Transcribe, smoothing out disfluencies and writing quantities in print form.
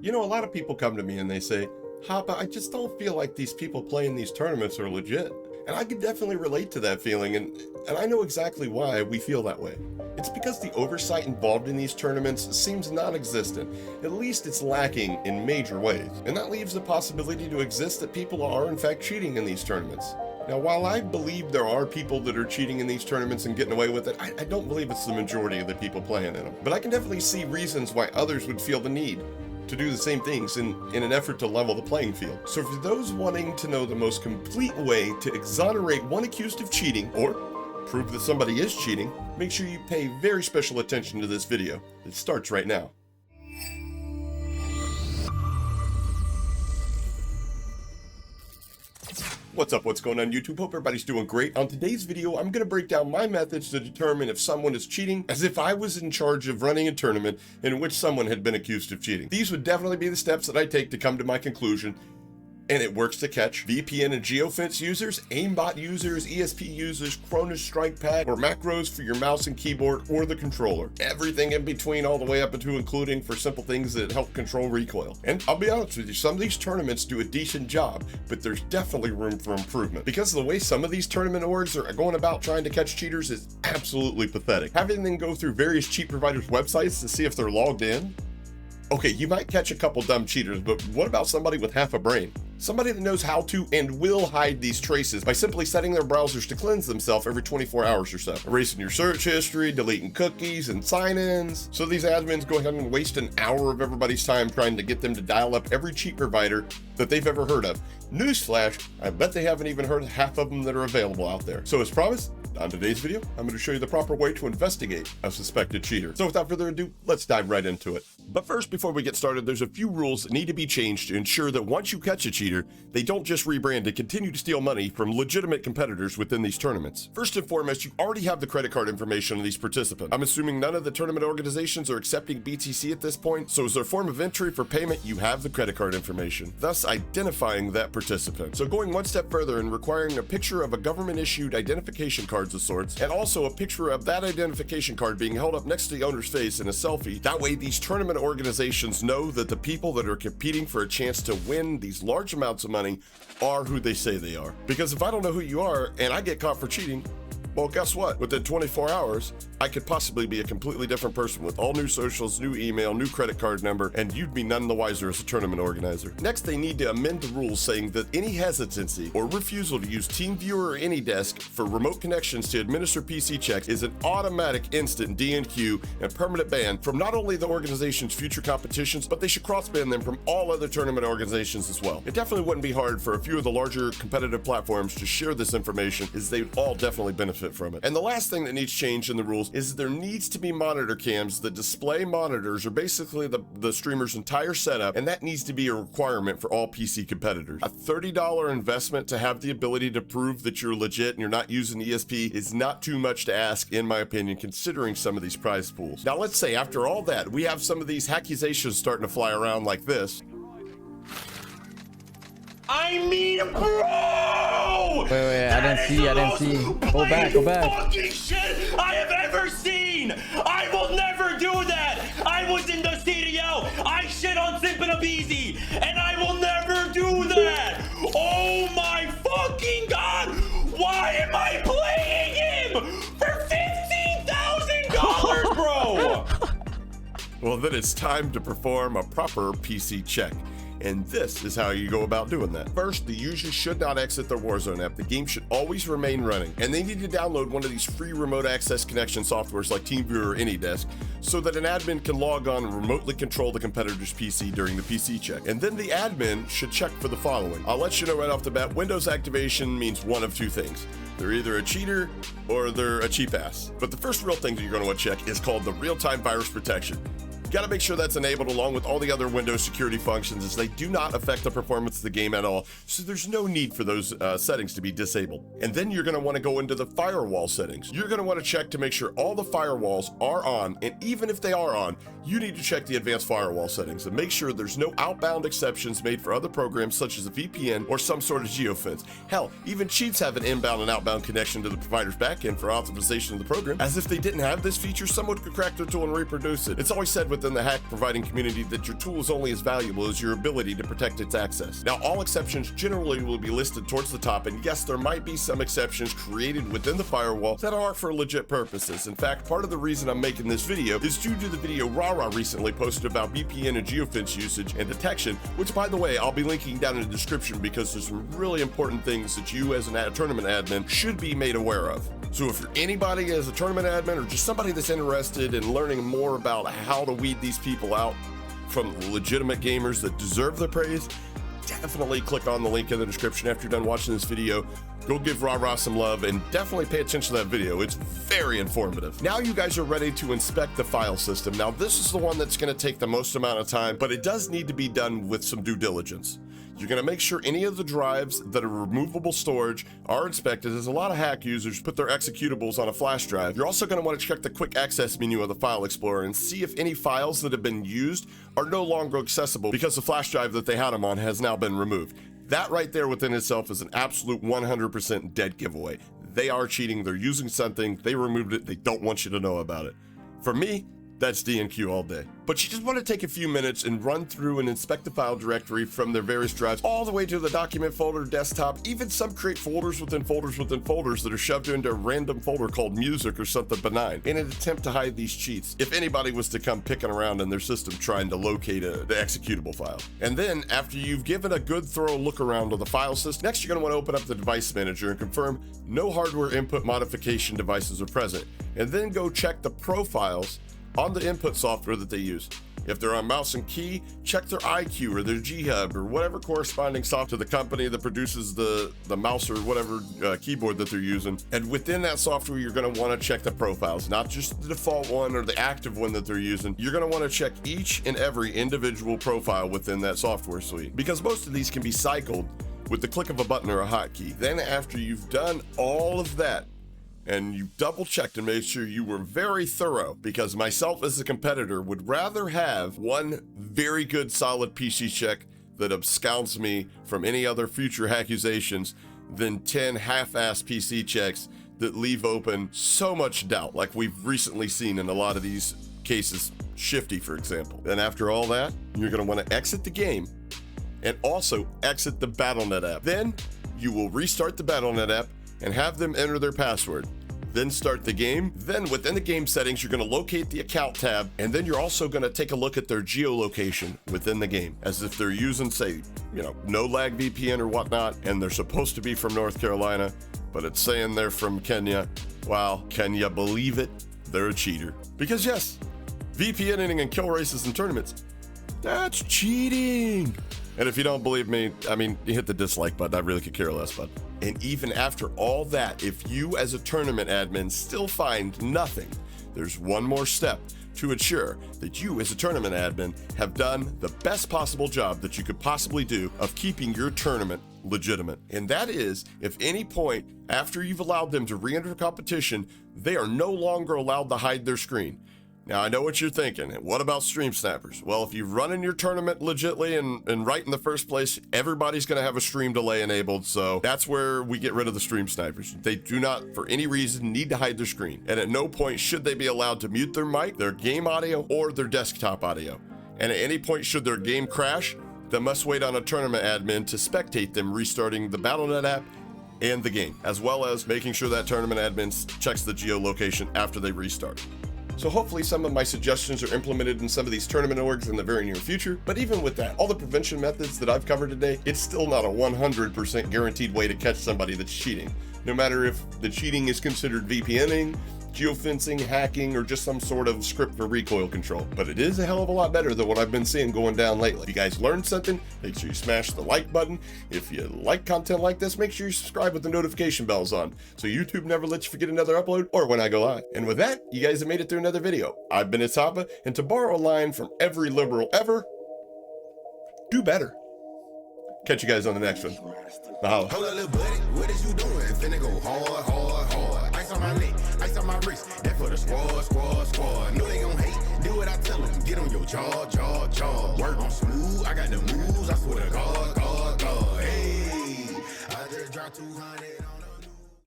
You know, a lot of people come to me and they say, Hapa, I just don't feel like these people playing these tournaments are legit. And I can definitely relate to that feeling, and I know exactly why we feel that way. It's because the oversight involved in these tournaments seems non-existent. At least it's lacking in major ways. And that leaves the possibility to exist that people are in fact cheating in these tournaments. Now, while I believe there are people that are cheating in these tournaments and getting away with it, I don't believe it's the majority of the people playing in them. But I can definitely see reasons why others would feel the need to do the same things in an effort to level the playing field. So for those wanting to know the most complete way to exonerate one accused of cheating, or prove that somebody is cheating, make sure you pay very special attention to this video. It starts right now. What's up, what's going on YouTube? Hope everybody's doing great. On today's video, I'm going to break down my methods to determine if someone is cheating, as if I was in charge of running a tournament in which someone had been accused of cheating. These would definitely be the steps that I take to come to my conclusion, and it works to catch VPN and geofence users, aimbot users, ESP users, Cronus strike pad, or macros for your mouse and keyboard or the controller. Everything in between, all the way up into including for simple things that help control recoil. And I'll be honest with you, some of these tournaments do a decent job, but there's definitely room for improvement. Because of the way some of these tournament orgs are going about trying to catch cheaters is absolutely pathetic. Having them go through various cheat providers' websites to see if they're logged in. Okay, you might catch a couple dumb cheaters, but what about somebody with half a brain? Somebody that knows how to and will hide these traces by simply setting their browsers to cleanse themselves every 24 hours or so. Erasing your search history, deleting cookies and sign-ins. So these admins go ahead and waste an hour of everybody's time trying to get them to dial up every cheat provider that they've ever heard of. Newsflash, I bet they haven't even heard of half of them that are available out there. So as promised, on today's video, I'm going to show you the proper way to investigate a suspected cheater. So without further ado, let's dive right into it. But first, before we get started, there's a few rules that need to be changed to ensure that once you catch a cheater, they don't just rebrand and continue to steal money from legitimate competitors within these tournaments. First and foremost, you already have the credit card information of these participants. I'm assuming none of the tournament organizations are accepting BTC at this point, so as their form of entry for payment, you have the credit card information, thus identifying that participant. So going one step further and requiring a picture of a government-issued identification cards of sorts, and also a picture of that identification card being held up next to the owner's face in a selfie. That way these tournament organizations know that the people that are competing for a chance to win these large amounts of money are who they say they are. Because if I don't know who you are and I get caught for cheating, well, guess what? Within 24 hours, I could possibly be a completely different person with all new socials, new email, new credit card number, and you'd be none the wiser as a tournament organizer. Next, they need to amend the rules saying that any hesitancy or refusal to use TeamViewer or AnyDesk for remote connections to administer PC checks is an automatic instant DNQ and permanent ban from not only the organization's future competitions, but they should cross-ban them from all other tournament organizations as well. It definitely wouldn't be hard for a few of the larger competitive platforms to share this information, as they'd all definitely benefit from it. And the last thing that needs changed in the rules is there needs to be monitor cams that display monitors or basically the streamer's entire setup, and that needs to be a requirement for all PC competitors. A $30 investment to have the ability to prove that you're legit and you're not using ESP is not too much to ask, in my opinion, considering some of these prize pools. Now let's say after all that, we have some of these accusations starting to fly around like this. I mean, bro! Wait, I didn't see. Go back. Fucking shit I have ever seen! I will never do that! I was in the CDL! I shit on Simpanabeezy! And I will never do that! Oh my fucking god! Why am I playing him for $15,000, bro? Well, then it's time to perform a proper PC check. And this is how you go about doing that. First, the user should not exit their Warzone app. The game should always remain running. And they need to download one of these free remote access connection softwares like TeamViewer or AnyDesk so that an admin can log on and remotely control the competitor's PC during the PC check. And then the admin should check for the following. I'll let you know right off the bat, Windows activation means one of two things. They're either a cheater or they're a cheap ass. But the first real thing that you're going to want to check is called the real-time virus protection. You gotta make sure that's enabled along with all the other Windows security functions, as they do not affect the performance of the game at all, so there's no need for those settings to be disabled. And then you're gonna wanna go into the firewall settings. You're gonna wanna check to make sure all the firewalls are on, and even if they are on, you need to check the advanced firewall settings and make sure there's no outbound exceptions made for other programs such as a VPN or some sort of geofence. Hell, even cheats have an inbound and outbound connection to the provider's backend for authorization of the program. As if they didn't have this feature, someone could crack their tool and reproduce it. It's always said with within the hack providing community that your tool is only as valuable as your ability to protect its access. Now, all exceptions generally will be listed towards the top, and yes, there might be some exceptions created within the firewall that are for legit purposes. In fact, part of the reason I'm making this video is due to the video Rara recently posted about VPN and geofence usage and detection, which, by the way, I'll be linking down in the description because there's some really important things that you as a tournament admin should be made aware of. So if you're anybody as a tournament admin or just somebody that's interested in learning more about how to weed these people out from legitimate gamers that deserve the praise, definitely click on the link in the description after you're done watching this video. Go give Rara some love and definitely pay attention to that video. It's very informative. Now you guys are ready to inspect the file system. Now this is the one that's going to take the most amount of time, but it does need to be done with some due diligence. You're going to make sure any of the drives that are removable storage are inspected, as a lot of hack users put their executables on a flash drive. You're also going to want to check the quick access menu of the File Explorer and see if any files that have been used are no longer accessible because the flash drive that they had them on has now been removed. That right there within itself is an absolute 100% dead giveaway. They are cheating, they're using something, they removed it, they don't want you to know about it. For me, that's DNQ all day. But you just want to take a few minutes and run through and inspect the file directory from their various drives all the way to the document folder, desktop. Even some create folders within folders within folders that are shoved into a random folder called music or something benign in an attempt to hide these cheats if anybody was to come picking around in their system trying to locate the executable file. And then after you've given a good thorough look around of the file system, next you're going to want to open up the device manager and confirm no hardware input modification devices are present, and then go check the profiles on the input software that they use. If they're on mouse and key, check their iQ or their G-Hub or whatever corresponding software to the company that produces the mouse or whatever keyboard that they're using. And within that software, you're going to want to check the profiles, not just the default one or the active one that they're using. You're going to want to check each and every individual profile within that software suite, because most of these can be cycled with the click of a button or a hotkey. Then after you've done all of that, and you double checked and made sure you were very thorough, because myself as a competitor would rather have one very good solid PC check that absconds me from any other future accusations than 10 half-assed PC checks that leave open so much doubt, like we've recently seen in a lot of these cases, Shifty for example. And after all that, you're going to want to exit the game and also exit the Battle.net app. Then you will restart the Battle.net app and have them enter their password. Then start the game. Then within the game settings, you're going to locate the account tab, and then you're also going to take a look at their geolocation within the game, as if they're using, say, no lag VPN or whatnot, and they're supposed to be from North Carolina, but it's saying they're from Kenya. Wow, can you believe it? They're a cheater. Because yes, VPNing and kill races in tournaments, that's cheating. And if you don't believe me, I mean, you hit the dislike button. I really could care less, bud. And even after all that, if you as a tournament admin still find nothing, there's one more step to ensure that you as a tournament admin have done the best possible job that you could possibly do of keeping your tournament legitimate. And that is, if any point after you've allowed them to re-enter competition, they are no longer allowed to hide their screen. Now, I know what you're thinking. What about stream snipers? Well, if you run in your tournament legitly and right in the first place, everybody's going to have a stream delay enabled. So that's where we get rid of the stream snipers. They do not, for any reason, need to hide their screen. And at no point should they be allowed to mute their mic, their game audio, or their desktop audio. And at any point should their game crash, they must wait on a tournament admin to spectate them restarting the Battle.net app and the game, as well as making sure that tournament admin checks the geolocation after they restart. So hopefully some of my suggestions are implemented in some of these tournament orgs in the very near future. But even with that, all the prevention methods that I've covered today, it's still not a 100% guaranteed way to catch somebody that's cheating. No matter if the cheating is considered VPNing, geofencing, hacking, or just some sort of script for recoil control. But it is a hell of a lot better than what I've been seeing going down lately. If you guys learned something, make sure you smash the like button. If you like content like this, make sure you subscribe with the notification bells on, so YouTube never lets you forget another upload or when I go live. And with that, you guys have made it through another video. I've been Hapa, and to borrow a line from every liberal ever, do better. Catch you guys on the next one. Mahalo. Hold up, little buddy, what is you doing? Finna go hard, hard, hard. Ice on my neck, ice on my wrist. That for the squad, squad, squad. Know they gon' hate, do what I tell them. Get on your jaw, jaw, jaw. Work on smooth, I got the moves. I swear to God, God, God. Hey, I just dropped 200.